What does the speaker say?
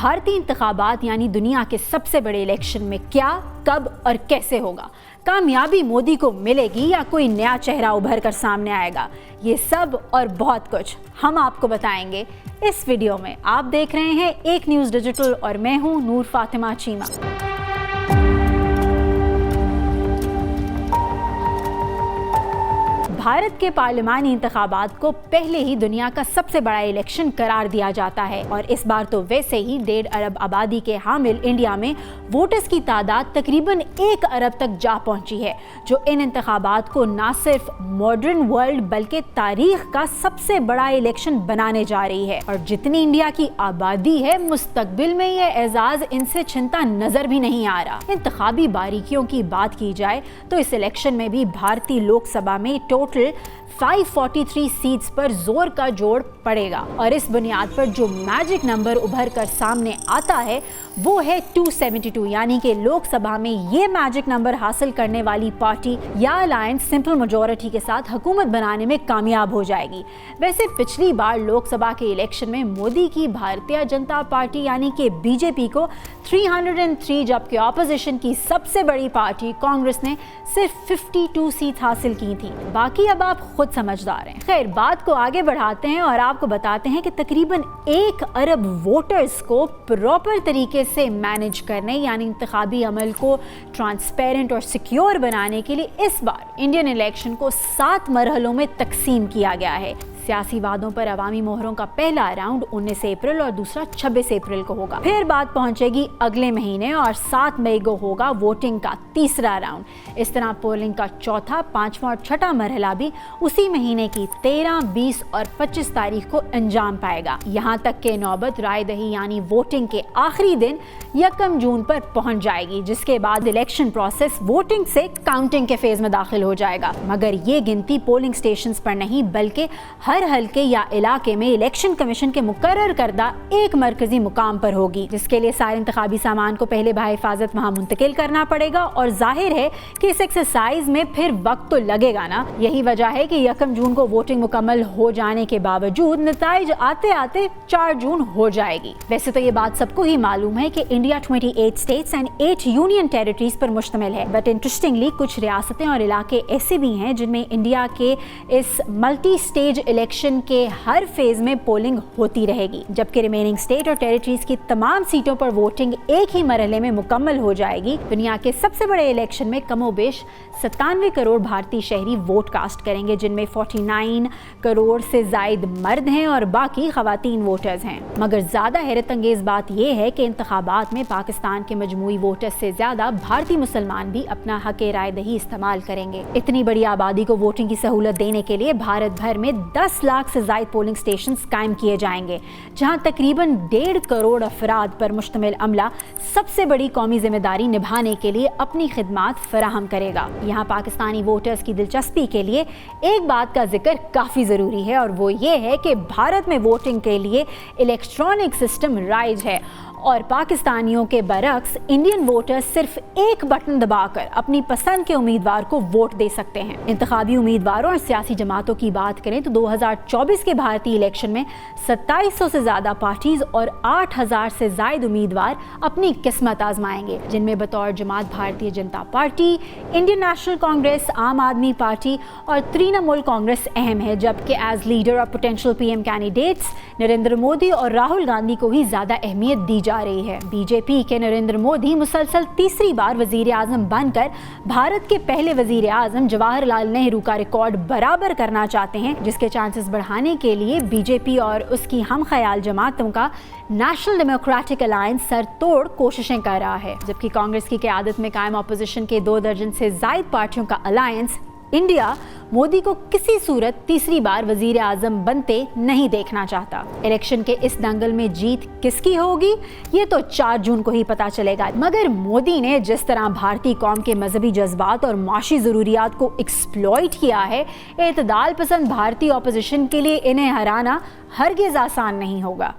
بھارتی انتخابات یعنی دنیا کے سب سے بڑے الیکشن میں کیا، کب اور کیسے ہوگا؟ کامیابی مودی کو ملے گی یا کوئی نیا چہرہ ابھر کر سامنے آئے گا؟ یہ سب اور بہت کچھ ہم آپ کو بتائیں گے اس ویڈیو میں۔ آپ دیکھ رہے ہیں ایک نیوز ڈیجیٹل اور میں ہوں نور فاطمہ چیمہ۔ بھارت کے پارلیمانی انتخابات کو پہلے ہی دنیا کا سب سے بڑا الیکشن قرار دیا جاتا ہے، اور اس بار تو ویسے ہی 1.5 ارب آبادی کے حامل انڈیا میں ووٹرز کی تعداد تقریباً 1 ارب تک جا پہنچی ہے، جو ان انتخابات کو نہ صرف ماڈرن ورلڈ بلکہ تاریخ کا سب سے بڑا الیکشن بنانے جا رہی ہے۔ اور جتنی انڈیا کی آبادی ہے، مستقبل میں یہ اعزاز ان سے چھنتا نظر بھی نہیں آ رہا۔ انتخابی باریکیوں کی بات کی جائے تو اس الیکشن میں بھی بھارتی لوک سبھا میں ٹوٹل 543 سیٹس پر زور کا جوڑ پڑے گا، اور اس بنیاد پر جو میجک نمبر ابھر کر سامنے آتا ہے وہ ہے 272، یعنی کہ لوک سبھا میں یہ میجک نمبر حاصل کرنے والی پارٹی یا الائنس سمپل میجورٹی کے ساتھ حکومت بنانے میں کامیاب ہو جائے گی۔ ویسے پچھلی بار لوک سبھا کے الیکشن میں مودی کی بھارتیہ جنتا پارٹی یعنی کہ بی جے پی کو 303، جبکہ اپوزیشن کی سب سے بڑی پارٹی کانگریس نے صرف 52 سیٹ حاصل کی تھی۔ باقی اب آپ خود سمجھدار ہیں۔ خیر، بات کو آگے بڑھاتے ہیں اور آپ کو بتاتے ہیں کہ تقریباً 1 ارب ووٹرز کو پراپر طریقے سے مینج کرنے یعنی انتخابی عمل کو ٹرانسپیرنٹ اور سیکیور بنانے کے لیے اس بار انڈین الیکشن کو 7 مرحلوں میں تقسیم کیا گیا ہے۔ سیاسی وعدوں پر عوامی مہروں کا پہلا راؤنڈ 19 اپریل اور دوسرا 26 اپریل کو ہوگا۔ پھر بات پہنچے گی اگلے مہینے اور 7 مئی کو ہوگا ووٹنگ کا تیسرا راؤنڈ۔ اس طرح پولنگ کا چوتھا، 5واں اور 6واں مرحلہ بھی اسی مہینے کی 13، 20 اور 25 تاریخ کو انجام پائے گا، یہاں تک کہ نوبت رائے دہی یعنی ووٹنگ کے آخری دن 1 جون پر پہنچ جائے گی، جس کے بعد الیکشن پروسیس ووٹنگ سے کاؤنٹنگ کے فیز میں داخل ہو جائے گا۔ مگر یہ گنتی پولنگ سٹیشنز پر نہیں بلکہ ہر حلقے یا علاقے میں الیکشن کمیشن کے مقرر کردہ ایک مرکزی مقام پر ہوگی، جس کے لیے سارے انتخابی سامان کو پہلے بحفاظت وہاں منتقل کرنا پڑے گا، اور ظاہر ہے کہ اس ایکسرسائز میں پھر وقت تو لگے گا نا۔ یہی وجہ ہے کہ 1 جون کو ووٹنگ مکمل ہو جانے کے باوجود نتائج آتے آتے 4 جون ہو جائے گی۔ ویسے تو یہ بات سب کو ہی معلوم ہے کہ India 28 states and 8 union territories پر مشتمل ہے، بٹ انٹرسٹنگلی کچھ ریاستیں اور علاقے ایسے بھی ہیں جن میں انڈیا کے اس ملٹی سٹیج الیکشن کے ہر فیز میں پولنگ ہوتی رہے گی، جبکہ ریمیننگ اسٹیٹ اور ٹیریٹریز کی تمام سیٹوں پر ووٹنگ ایک ہی مرحلے میں مکمل ہو جائے گی۔ دنیا کے سب سے بڑے الیکشن میں کم و بیش 97 کروڑ بھارتی شہری ووٹ کاسٹ کریں گے، جن میں 49 کروڑ سے زائد مرد ہیں اور باقی خواتین ووٹرز ہیں۔ مگر زیادہ حیرت انگیز بات یہ ہے کہ انتخابات میں پاکستان کے مجموعی ووٹرز سے زیادہ بھارتی مسلمان بھی اپنا حق رائے دہی استعمال کریں گے۔ اتنی بڑی آبادی کو ووٹنگ کی سہولت دینے کے لیے بھارت بھر میں 10 لاکھ سے زائد پولنگ سٹیشنز قائم کیے جائیں گے، جہاں تقریباً 1.5 کروڑ افراد پر مشتمل عملہ سب سے بڑی قومی ذمہ داری نبھانے کے لیے اپنی خدمات فراہم کرے گا۔ یہاں پاکستانی ووٹرز کی دلچسپی کے لیے ایک بات کا ذکر کافی ضروری ہے، اور وہ یہ ہے کہ بھارت میں ووٹنگ کے لیے الیکٹرانک سسٹم رائج ہے، اور پاکستانیوں کے برعکس انڈین ووٹرز صرف ایک بٹن دبا کر اپنی پسند کے امیدوار کو ووٹ دے سکتے ہیں۔ انتخابی امیدواروں اور سیاسی جماعتوں کی بات کریں تو 2024 کے بھارتی الیکشن میں 2700 سے زیادہ پارٹیز اور 8000 سے زائد امیدوار اپنی قسمت آزمائیں گے، جن میں بطور جماعت Bharatiya Janata party, Indian National Congress, Aam Aadmi party اور ترنمول کانگریس اہم ہے، جبکہ ایز لیڈر اور potential P M candidates Narendra Modi اور راہل گاندھی کو ہی زیادہ اہمیت دی جا رہی ہے۔ بی جے پی کے نریندر مودی مسلسل تیسری بار وزیر اعظم بن کر بھارت کے پہلے وزیر اعظم جواہر لال نہرو کا ریکارڈ برابر کرنا چاہتے ہیں، جس کے چانسز بڑھانے کے لیے بی جے پی اور اس کی ہم خیال جماعتوں کا نیشنل ڈیموکریٹک الائنس سر توڑ کوششیں کر رہا ہے، جبکہ کانگریس کی قیادت میں قائم اپوزیشن کے 2 درجن سے زائد پارٹیوں کا الائنس انڈیا مودی کو کسی صورت تیسری بار وزیر اعظم بنتے نہیں دیکھنا چاہتا۔ الیکشن کے اس دنگل میں جیت کس کی ہوگی یہ تو 4 جون کو ہی پتا چلے گا، مگر مودی نے جس طرح بھارتی قوم کے مذہبی جذبات اور معاشی ضروریات کو ایکسپلوئٹ کیا ہے، اعتدال پسند بھارتی اپوزیشن کے لیے انہیں ہرانا ہرگز آسان نہیں ہوگا۔